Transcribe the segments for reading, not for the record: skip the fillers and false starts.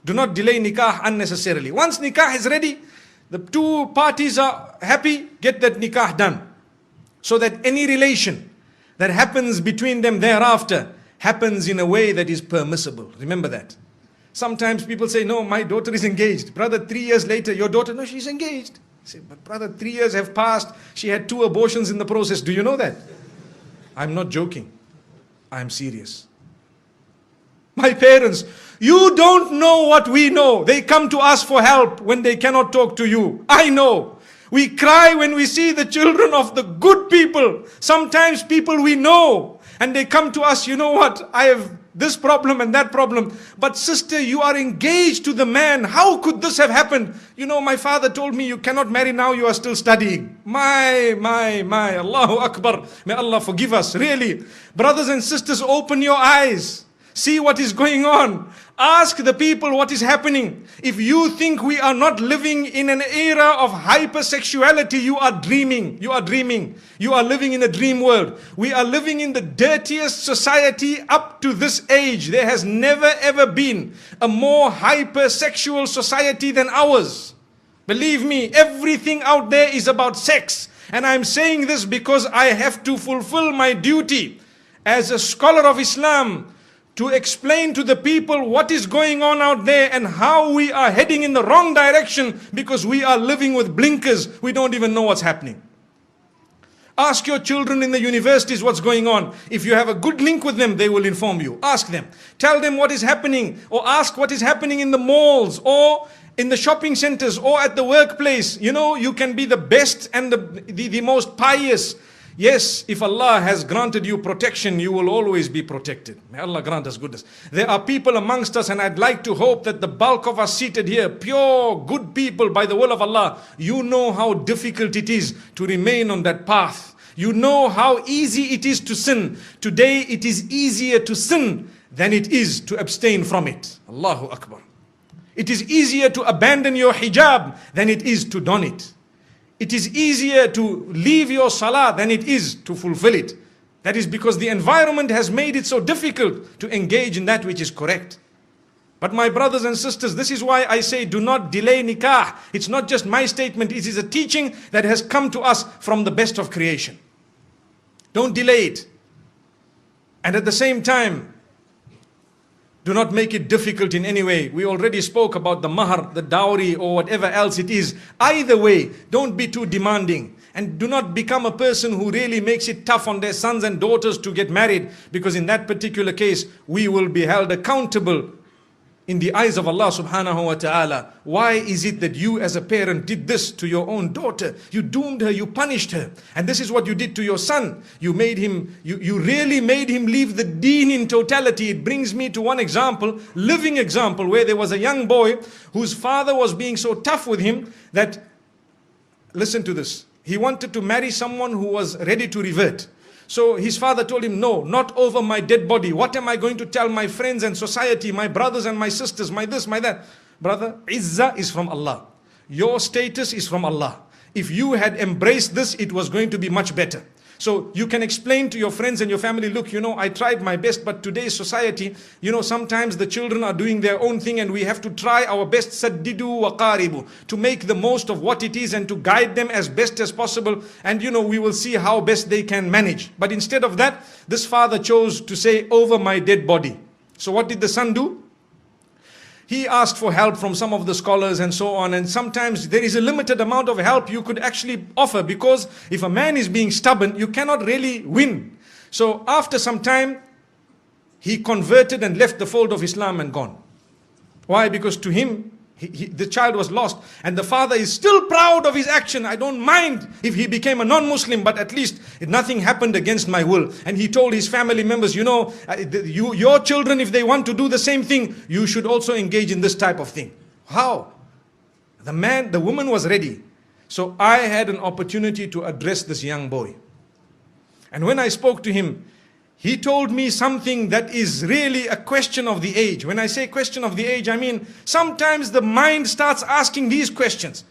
Do not delay nikah unnecessarily. Once nikah is ready, the two parties are happy, get that nikah done. So that any relation that happens between them thereafter happens in a way that is permissible. Remember that. Sometimes people say, no, my daughter is engaged. Brother, 3 years later, your daughter, no, she's engaged. I say, but brother, 3 years have passed. She had 2 abortions in the process. Do you know that? I'm not joking. I'm serious. My parents, you don't know what we know. They come to us for help when they cannot talk to you. I know. We cry when we see the children of the good people. Sometimes people we know. And they come to us, you know what? I have this problem and that problem. But sister, you are engaged to the man. How could this have happened? You know, my father told me you cannot marry now, you are still studying. My, Allahu Akbar. May Allah forgive us, really. Brothers and sisters, open your eyes. See what is going on. Ask the people what is happening. If you think we are not living in an era of hypersexuality, you are dreaming. You are dreaming. You are living in a dream world. We are living in the dirtiest society up to this age. There has never ever been a more hypersexual society than ours. Believe me, everything out there is about sex. And I'm saying this because I have to fulfill my duty as a scholar of Islam, to explain to the people what is going on out there and how we are heading in the wrong direction because we are living with blinkers. We don't even know what's happening. Ask your children in the universities what's going on. If you have a good link with them, they will inform you. Ask them. Tell them what is happening, or ask what is happening in the malls or in the shopping centers or at the workplace. You know, you can be the best and the most pious. Yes, if Allah has granted you protection, you will always be protected. May Allah grant us goodness. There are people amongst us, and I'd like to hope that the bulk of us seated here, pure, good people by the will of Allah, you know how difficult it is to remain on that path. You know how easy it is to sin. Today it is easier to sin than it is to abstain from it. Allahu Akbar. It is easier to abandon your hijab than it is to don it. It is easier to leave your salah than it is to fulfill it. That is because the environment has made it so difficult to engage in that which is correct. But my brothers and sisters, this is why I say do not delay nikah. It's not just my statement, it is a teaching that has come to us from the best of creation. Don't delay it. And at the same time, do not make it difficult in any way. We already spoke about the mahar, the dowry, or whatever else it is. Either way, don't be too demanding. And do not become a person who really makes it tough on their sons and daughters to get married. Because in that particular case, we will be held accountable in the eyes of Allah subhanahu wa ta'ala. Why is it that you as a parent did this to your own daughter? You doomed her, you punished her. And this is what you did to your son. You made him, you really made him leave the deen in totality. It brings me to one example, living example, where there was a young boy whose father was being so tough with him that, listen to this, he wanted to marry someone who was ready to revert. So his father told him, no, not over my dead body. What am I going to tell my friends and society, my brothers and my sisters, my this, my that? Brother, izzah is from Allah. Your status is from Allah. If you had embraced this, it was going to be much better. So you can explain to your friends and your family, look, you know, I tried my best, but today's society, you know, sometimes the children are doing their own thing and we have to try our best, saddidu wa qaribu, to make the most of what it is and to guide them as best as possible. And, you know, we will see how best they can manage. But instead of that, this father chose to say, over my dead body. So what did the son do? He asked for help from some of the scholars and so on, and sometimes there is a limited amount of help you could actually offer, because if a man is being stubborn, you cannot really win. So after some time, he converted and left the fold of Islam and gone. Why? Because to him, the child was lost, and the father is still proud of his action. I don't mind if he became a non-Muslim, but at least nothing happened against my will. And he told his family members, you know, your children, if they want to do the same thing, you should also engage in this type of thing. How? The woman was ready. So I had an opportunity to address this young boy. And when I spoke to him, he told me something that is really a question of the age. When I say question of the age, I mean sometimes the mind starts asking these questions.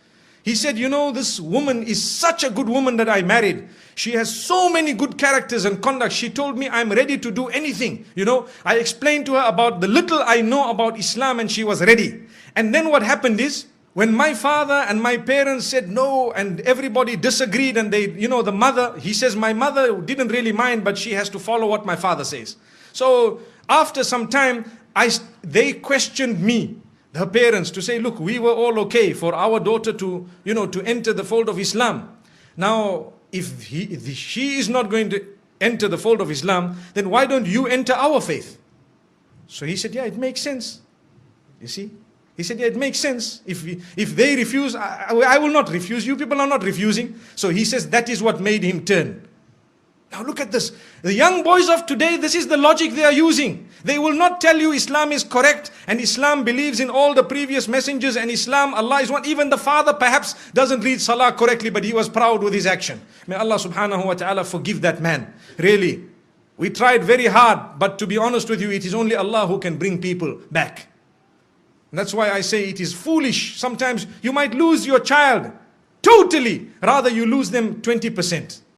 He said, you know, this woman is such a good woman that I married. She has so many good characters and conduct. She told me I'm ready to do anything. You know, I explained to her about the little I know about Islam and she was ready. And then what happened is, when my father and my parents said no and everybody disagreed and they, you know, the mother, he says my mother didn't really mind, but she has to follow what my father says. So after some time, they questioned me, her parents, to say, look, we were all okay for our daughter to, you know, to enter the fold of Islam. Now, if she is not going to enter the fold of Islam, then why don't you enter our faith? So he said, yeah, it makes sense. You see? He said, yeah, it makes sense. If they refuse, I will not refuse. You people are not refusing. So he says that is what made him turn. Now look at this. The young boys of today, this is the logic they are using. They will not tell you Islam is correct and Islam believes in all the previous messengers and Islam, Allah is one. Even the father perhaps doesn't read Salah correctly, but he was proud with his action. May Allah subhanahu wa ta'ala forgive that man. Really. We tried very hard, but to be honest with you, it is only Allah who can bring people back. And that's why I say it is foolish. Sometimes you might lose your child totally. Rather you lose them 20%.